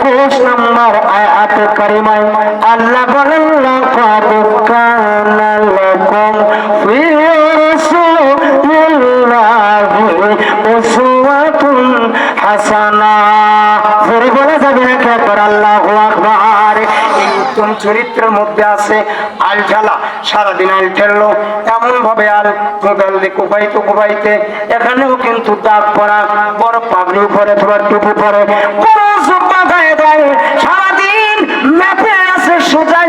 21 নম্বর আয়াত কারিমায় আল্লাহ বলেন লাকাদ কানা লাকুম ফি রাসূলিল্লাহি উসওয়াতুন হাসানাহ। জোরে বলা যাবে না একবার আল্লাহু আকবার। এই উত্তম চরিত্রের মধ্যে আছে আল ঝালা, সারাদিন আল ঠেললো এমন ভাবে আল মোবাইল দিয়ে কোপাইতে এখানেও কিন্তু দাগ পড়া, বড় পাগড়ি পরে, তোমার টুপি পরে, বড় জুব্বা গায়ে দেয়, সারাদিন মেপে আছে সোজা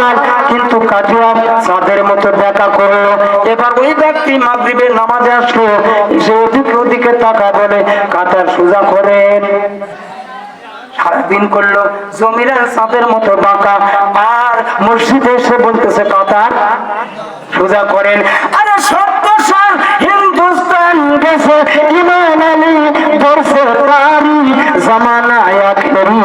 আল, কিন্তু কাটিয়া চাঁদের মতো দেখা করলো। এবার ওই ব্যক্তি মাগরিবের নামাজে আসলো, এসে ওদিকে তাকা বলে কাটা সোজা করেন। সারাদিন করলো জমিনের চাঁদের মতো বাঁকা, আর মসজিদে এসে বলতেছে কথা সোজা করেন। আরে 70 সাল হিন্দুস্তান গেছে, ইমান আলী বলছে পারি, জামানায় আখেরি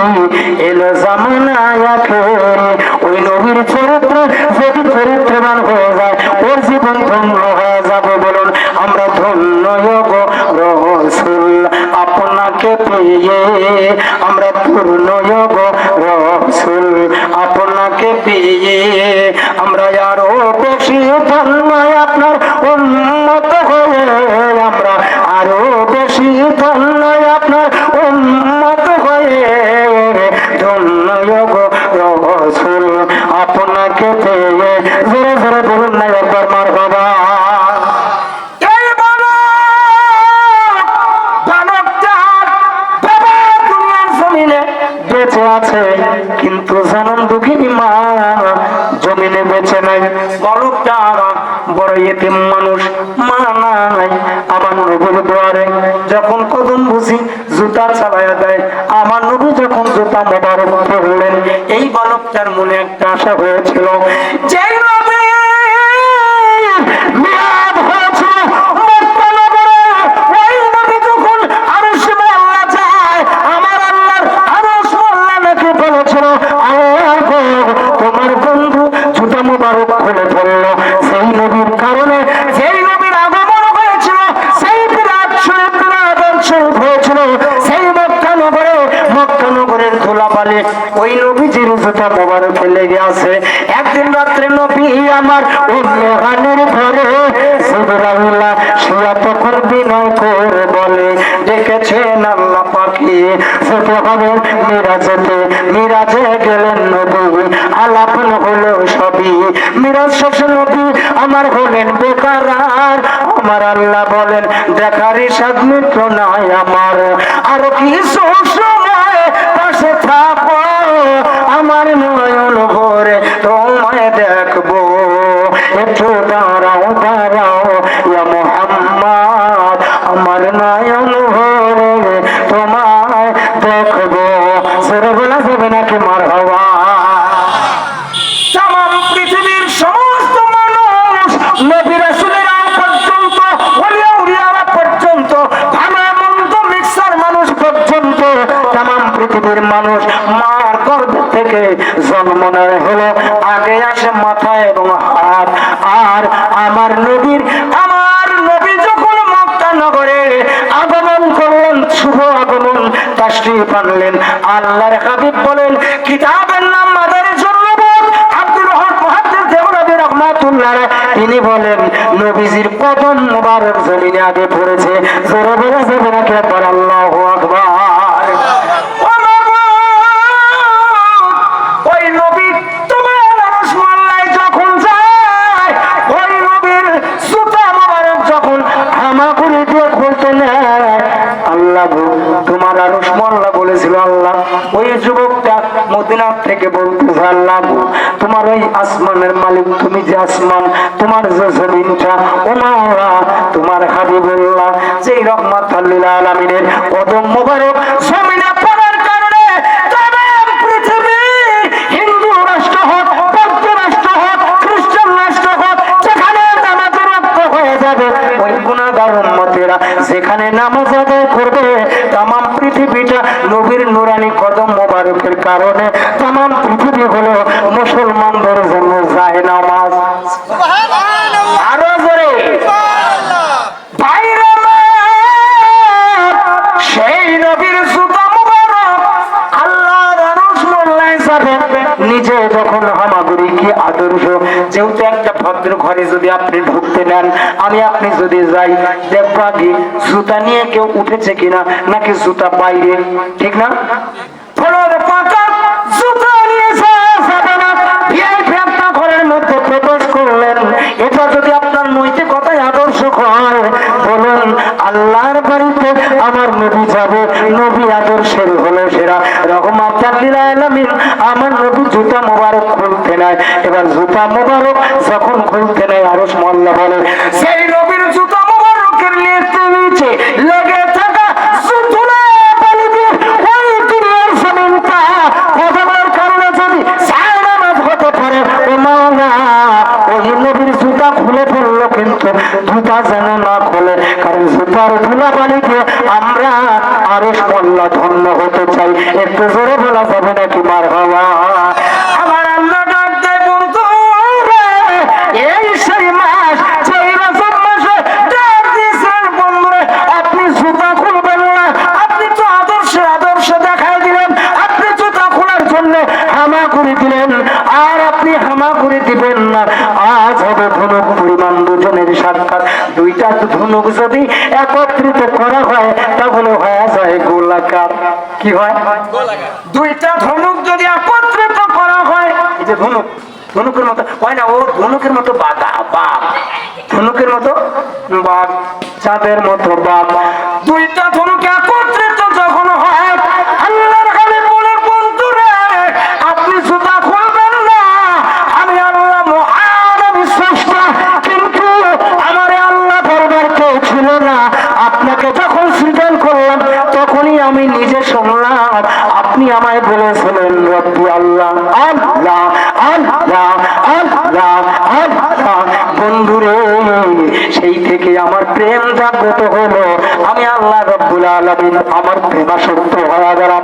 এলো, জামানায় আখেরি। ওই নবীর চরিত্র যদি চরিত্রবান হয়ে যায়, ওর জীবন ধন্য হয়ে যাবে। বলুন আমরা ধন্য গো রাসূল আপনাকে পেয়ে, আমরা পূর্ণ গো রাসূল আপনাকে পেয়ে, আমরা আরো বেশি ধন্য আপনার উম্মত হয়ে, আমরা আরো বেশি ধন্য আপনার উম্মত হয়ে, ধন্য গো রাসূল আপনাকে পেয়ে। জোরে জোরে বলুন না একবার মারহাবা। বেঁচে আছে কিন্তু জনম দুঃখিনী মা জমিনে বেঁচে নাই। বালকটা বড় ইতিম মানুষ, মা নাই। আমার নবীর দুয়ারে যখন কদম বুঝি জুতা চালাইয়া দেয়, আমার নবী যখন জুতা মোবারক পড়লেন, এই বালকটার মনে একটা আশা হয়েছিল, যে নবী মিলাদ হয়েছিল মক্কা নগরে, ওই নবী যখন আরশ মোল্লা যায়, আমার আল্লাহর আরশ মোল্লা নাকি বলেছিল তোমার বন্ধু জুতা মোবারক খুলে ফেলল। সেই নবীর কারণে, যেই নবীর আগমন হয়েছিল, সেই বিরাট শরীফ হয়েছিল, সেই মক্কা নগরের ধুলাবালি ওই নবীজির জুতা মোবারক লেগে আছে। একদিন রাত্রে নবী আমার উম্মে হানির ঘরে, জিবরাইল শুয়া তখন বিনয় করে বলে ডেকেছেন আল্লাহ পাখি, যেতে হবে মিরাজে গেলেন নবী, আলাপ হলো সবই। মিরাজ শেষে নবী আমার হলেন বেকারার, আমার আল্লাহ বলেন দেখারই স্বাদ মিত্র নাই আমার, আরো কিছু সময় পাশে থাকো, আমার নয়ন ভরে তোমায় দেখবো, একটু দাঁড়াও ইয়া মুহাম্মদ, আমার নয়ন ভরে তোমায় দেখবো। সেরে বলা যাবে নাকি মারহাবা। তামাম পৃথিবীর সমস্ত মানুষ, নবী রাসূলেরা পর্যন্ত, ওলিয়া উলিয়ারা পর্যন্ত, ভালো মন্দ মিক্সার মানুষ পর্যন্ত, তামাম পৃথিবীর মানুষ মার গর্ভ থেকে জন্ম নেয় হলো, আগে আসে মাথা এবং হাত। আর আমার নবী যখন মক্কা নগরে আগমন করলেন, শুভ আগমন, তাশরীফ আনলেন, আল্লাহর হাবিব বলেন কিতাবের নাম মাদারিজুন নবুওয়াত, আব্দুল হক মুহাদ্দিস দেওবন্দি রাহমাতুল্লাহ তিনি বলেন নবীজির কদম মুবারক জমিনে আগে পড়েছে। জোরে বলে যাবে নাকি একবার আল্লাহু আকবার। ওই নবী তোমার আরশ মোল্লায় যখন যায়, ওই নবীর জুতা মুবারক যখন হামাগুড়ি দিয়ে খুলতে নেয়, আল্লাহ তোমার আরশ মোল্লা বলেছিল, আল্লাহ ওই যুবকটা মদিনা থেকে বলতেছে, আল্লাহ তোমার ওই আসমানের মালিক, তুমি যে আসমান, তোমার যে জমিনটা, ও মাওলা তোমার হাবিবুল্লাহ যেই রাহমাতুল লিল আলামিনের কদম মুবারক জমিনে পড়ার কারণে তামাম পৃথিবী, হিন্দু রাষ্ট্র হোক, বৌদ্ধ রাষ্ট্র হোক, খ্রিস্টান রাষ্ট্র হোক, যেখানে নামাজের রক্ত হয়ে যাবে, ওই গুনাহগার উম্মতেরা যেখানে নামাজ আদায় করবে, তামাম পৃথিবীটা নবীর নুরানি কদম মোবারকের কারণে তামাম পৃথিবী হলো মুসলমানদের জন্য যায় নামাজ। আরো জোরে বাইরে সেই নবীর জুতা মুবারক আল্লাহ ভদ্র ঘরে যদি আপনি ঢুকতে নেন, আমি আপনি যদি যাই, দেখবো আগে জুতা নিয়ে কেউ উঠেছে কিনা, নাকি জুতা বাইরে, ঠিক না? ফলোর পাকা জুতা নিয়ে যাবে না, ভিআইপি আপনার ঘরের মধ্যে প্রবেশ করলেন। এটা যদি আপনার নৈতিকতায় আদর্শ হয়, বলুন আল্লাহর বাড়িতে আমার নবী যাবে, নবী আদর্শের হলো সেরা রহমাতুল লিল আলামিন। আমার নবী জুতা মোবারক খুলতে নাই, এবার জুতা মোবারক যখন খুলতে নাই, আরশ মোল্লা বলে সেই নবীর জুতা মোবারকের নিচে লেগে থাকা জুতোলা বলে দিয়ে ওই দুনিয়ার জমিনটা কদমের কারণে যদি জায়নামাজ হতে পারে, ও মাওলা ওই নবীর জুতা খুলে ফেললো, কিন্তু জুতা যেন না খোলে, কারণ জুতার ধুলাবালি দিয়ে আমরা আরশ মোল্লা ধন্য হতে চাই। একটু জোরে বলা যাবে নাকি মারহাবা? আমার আল্লাহ ডাক দেয়, বন্ধু এই সেই মাস, সেই রজব মাসে ডাক দিয়েছেন, বন্ধুরে আপনি জুতা খুলবেন না, আপনি তো আদর্শ দেখাই দিলেন, আপনি জুতা খোলার জন্য হামা করে দিলেন, আর আপনি হামা করে দিবেন না। আজ হবে ধনুক পরিমাণ দুজনের সাক্ষাৎ, দুইটা ধনুক যদি একত্রিত করা হয় তাহলে হয়ে যায় গোলাকার। কি হয়? দুইটা ধনুক যদি একত্রিত করা হয়, এই যে ধনুক, ধনুকের মতো হয় না, ও ধনুকের মতো বাঘা, বাঘ, ধনুকের মতো বাঘ, চাঁদের মতো বাঘ, দুইটা ধনুক একত্রিত যখন হয়, আল্লাহর হাবিব বলে, বন্ধুরে আপনি জুতা খুলবেন না, আমি আল্লাহ মহান, আমি স্রষ্টা, কিন্তু আমার আল্লাহ দরবার কেউ ছিল না, আপনাকে যখন সৃজন করলাম তখনই আমি নিজে শুনলাম আপনি আমায় বলেছিলেন রব্বি আল্লাহ, আল্লাহ আল্লাহ আল্লাহ আল্লাহ। বন্ধুরে সেই থেকে আমার প্রেম জাগ্রত হলো, আমি আল্লাহ রব্বুল আলামিন আমার প্রেমাসক্ত হয়ে গেলাম।